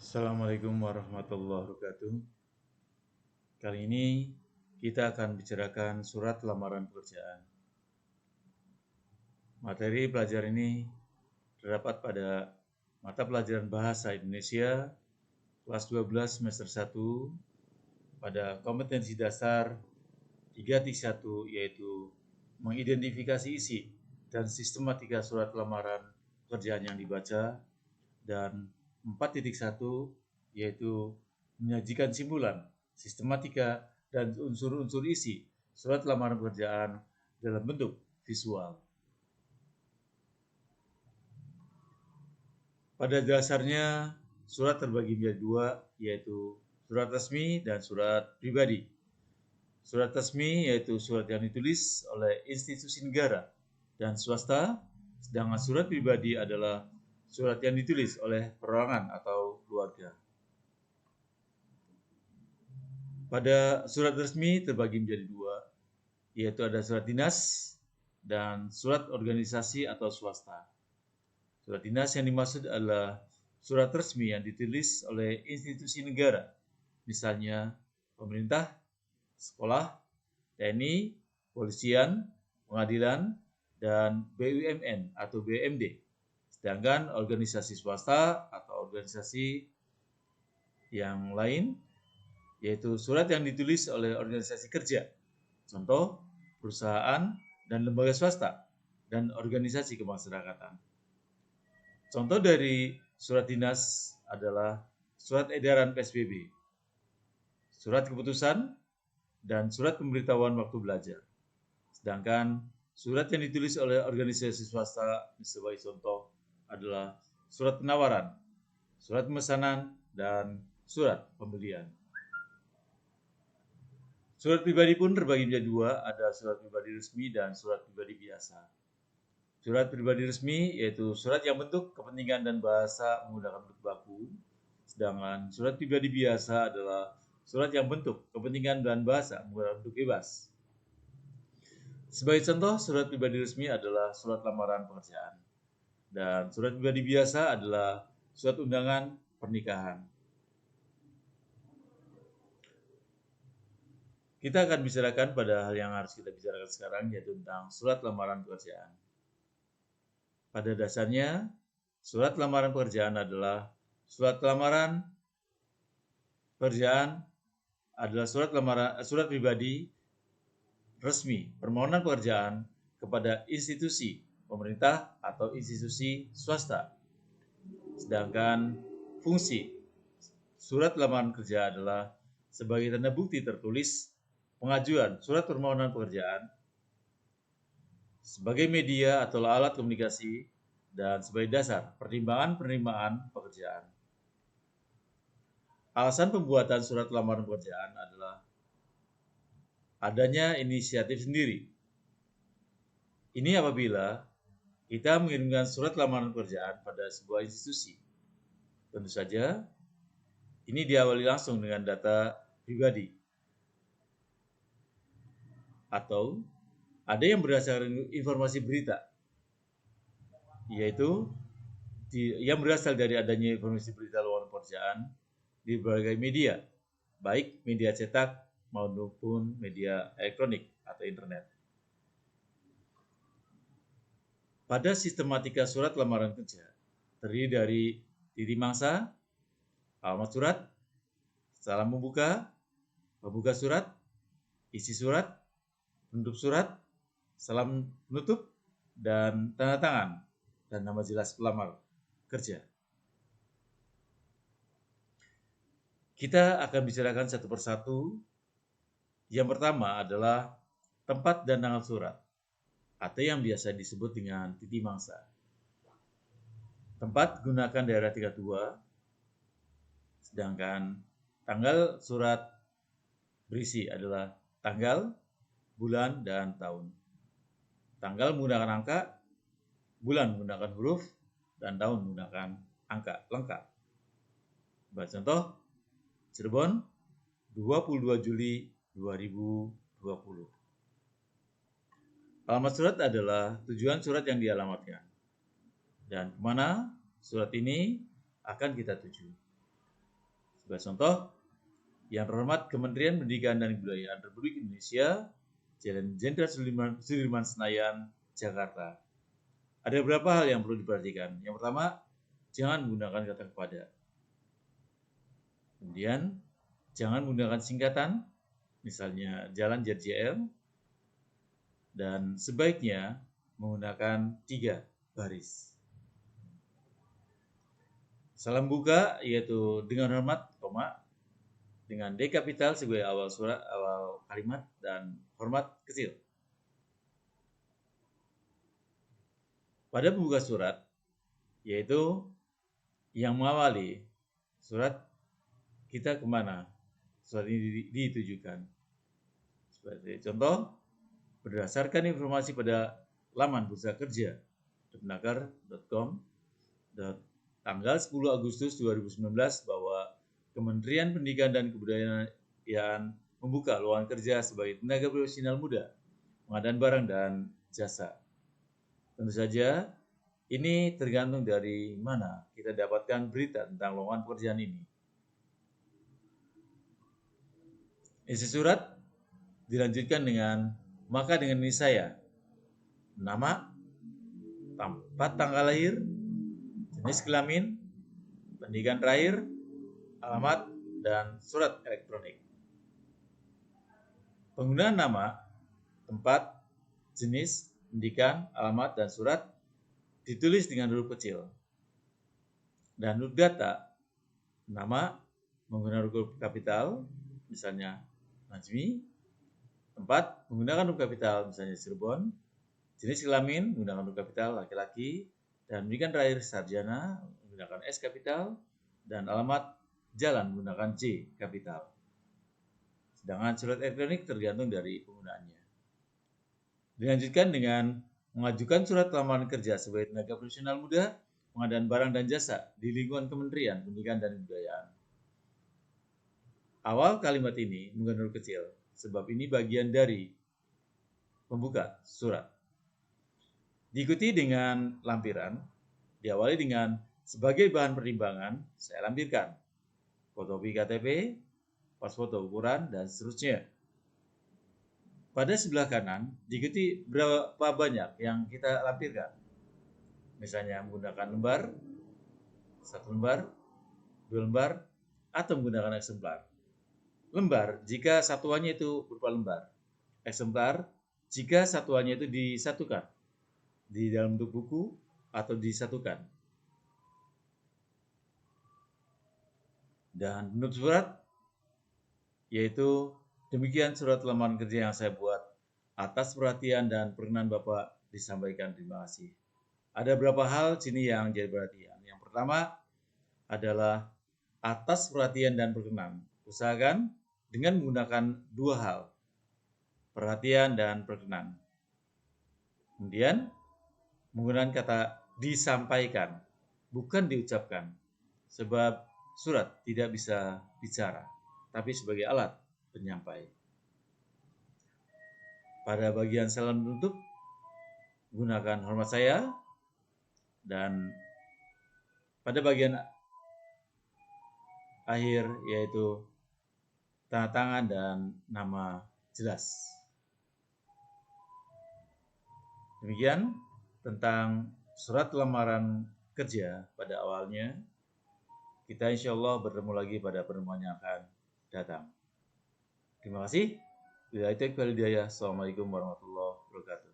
Assalamualaikum warahmatullahi wabarakatuh. Kali ini kita akan bicarakan surat lamaran pekerjaan. Materi pelajaran ini terdapat pada mata pelajaran Bahasa Indonesia kelas 12 semester 1 pada kompetensi dasar 3.1 yaitu mengidentifikasi isi dan sistematika surat lamaran pekerjaan yang dibaca, dan 4.1 yaitu menyajikan simpulan, sistematika, dan unsur-unsur isi surat lamaran pekerjaan dalam bentuk visual. Pada dasarnya, surat terbagi menjadi dua, yaitu surat resmi dan surat pribadi. Surat resmi yaitu surat yang ditulis oleh institusi negara dan swasta, sedangkan surat pribadi adalah surat yang ditulis oleh perorangan atau keluarga. Pada surat resmi terbagi menjadi dua, yaitu ada surat dinas dan surat organisasi atau swasta. Surat dinas yang dimaksud adalah surat resmi yang ditulis oleh institusi negara, misalnya pemerintah, sekolah, TNI, polisian, pengadilan, dan BUMN atau BUMD. Sedangkan organisasi swasta atau organisasi yang lain yaitu surat yang ditulis oleh organisasi kerja, contoh perusahaan dan lembaga swasta, dan organisasi kemasyarakatan. Contoh dari surat dinas adalah surat edaran PSBB, surat keputusan, dan surat pemberitahuan waktu belajar. Sedangkan surat yang ditulis oleh organisasi swasta sebagai contoh adalah surat penawaran, surat pemesanan, dan surat pembelian. Surat pribadi pun terbagi menjadi dua, ada surat pribadi resmi dan surat pribadi biasa. Surat pribadi resmi yaitu surat yang bentuk, kepentingan, dan bahasa menggunakan bentuk baku, sedangkan surat pribadi biasa adalah surat yang bentuk, kepentingan, dan bahasa menggunakan bentuk bebas. Sebagai contoh, surat pribadi resmi adalah surat lamaran pekerjaan, dan surat pribadi biasa adalah surat undangan pernikahan. Kita akan bicarakan pada hal yang harus kita bicarakan sekarang, yaitu tentang surat lamaran pekerjaan. Pada dasarnya, surat lamaran pekerjaan adalah surat lamaran pekerjaan adalah surat pribadi resmi permohonan pekerjaan kepada institusi pemerintah atau institusi swasta. Sedangkan fungsi surat lamaran kerja adalah sebagai tanda bukti tertulis pengajuan surat permohonan pekerjaan, sebagai media atau alat komunikasi, dan sebagai dasar pertimbangan penerimaan pekerjaan. Alasan pembuatan surat lamaran pekerjaan adalah adanya inisiatif sendiri. Ini apabila kita mengirimkan surat lamaran pekerjaan pada sebuah institusi. Tentu saja, ini diawali langsung dengan data pribadi. Atau ada yang berdasarkan informasi berita, yaitu yang berasal dari adanya informasi berita lowongan pekerjaan di berbagai media, baik media cetak maupun media elektronik atau internet. Pada sistematika surat lamaran kerja, terdiri dari titik mangsa, alamat surat, salam membuka, pembuka surat, isi surat, penutup surat, salam penutup, dan tanda tangan dan nama jelas pelamar kerja. Kita akan bicarakan satu persatu. Yang pertama adalah tempat dan tanggal surat, atau yang biasa disebut dengan titik mangsa. Tempat gunakan daerah tingkat 2, sedangkan tanggal surat berisi adalah tanggal, bulan, dan tahun. Tanggal menggunakan angka, bulan menggunakan huruf, dan tahun menggunakan angka lengkap. Bagi contoh, Cirebon, 22 Juli 2020. Alamat surat adalah tujuan surat yang dialamatkan dan kemana surat ini akan kita tuju. Sebagai contoh, yang terhormat Kementerian Pendidikan dan Kebudayaan Republik Indonesia, Jalan Jenderal Sudirman Senayan, Jakarta. Ada beberapa hal yang perlu diperhatikan. Yang pertama, jangan menggunakan kata kepada. Kemudian, jangan menggunakan singkatan, misalnya Jalan JJL, dan sebaiknya menggunakan 3 baris. Salam buka yaitu dengan hormat, koma, dengan D kapital sebagai awal surat, awal kalimat, dan hormat kecil. Pada pembuka surat, yaitu yang mengawali surat kita kemana surat ini ditujukan. Seperti contoh, berdasarkan informasi pada laman bursa kerja depnaker.com tanggal 10 Agustus 2019 bahwa Kementerian Pendidikan dan Kebudayaan membuka lowongan kerja sebagai tenaga profesional muda, pengadaan barang dan jasa. Tentu saja ini tergantung dari mana kita dapatkan berita tentang lowongan pekerjaan ini. Isi surat dilanjutkan dengan maka dengan ini saya, nama, tempat tanggal lahir, jenis kelamin, pendidikan terakhir, alamat, dan surat elektronik. Penggunaan nama, tempat, jenis, pendidikan, alamat, dan surat ditulis dengan huruf kecil. Dan huruf data, nama menggunakan huruf kapital, misalnya Najmi, tempat menggunakan huruf kapital, misalnya Cirebon, jenis kelamin menggunakan huruf kapital laki-laki, dan pendidikan terakhir sarjana menggunakan S kapital, dan alamat jalan menggunakan J kapital. Sedangkan surat elektronik tergantung dari penggunaannya. Dilanjutkan dengan mengajukan surat lamaran kerja sebagai tenaga profesional muda, pengadaan barang dan jasa di lingkungan Kementerian Pendidikan dan Kebudayaan. Awal kalimat ini menggunakan huruf kecil, sebab ini bagian dari pembuka surat. Diikuti dengan lampiran, diawali dengan sebagai bahan pertimbangan, saya lampirkan fotokopi KTP, pas foto ukuran, dan seterusnya. Pada sebelah kanan, diikuti berapa banyak yang kita lampirkan. Misalnya menggunakan lembar, 1 lembar, 2 lembar, atau menggunakan eksemplar. Lembar jika satuannya itu berupa lembar. Eksemplar jika satuannya itu disatukan di dalam bentuk buku atau disatukan. Dan bentuk surat yaitu demikian surat lamaran kerja yang saya buat. Atas perhatian dan perkenan Bapak disampaikan terima kasih. Ada beberapa hal sini yang jadi perhatian. Yang pertama adalah atas perhatian dan perkenan. Usahakan dengan menggunakan 2 hal, perhatian dan perkenan. Kemudian menggunakan kata disampaikan, bukan diucapkan. Sebab surat tidak bisa bicara, tapi sebagai alat penyampai. Pada bagian salam penutup, gunakan hormat saya, dan pada bagian akhir yaitu tanda tangan dan nama jelas. Demikian tentang surat lamaran kerja pada awalnya. Kita insya Allah bertemu lagi pada pertemuan yang akan datang. Terima kasih. Assalamualaikum warahmatullahi wabarakatuh.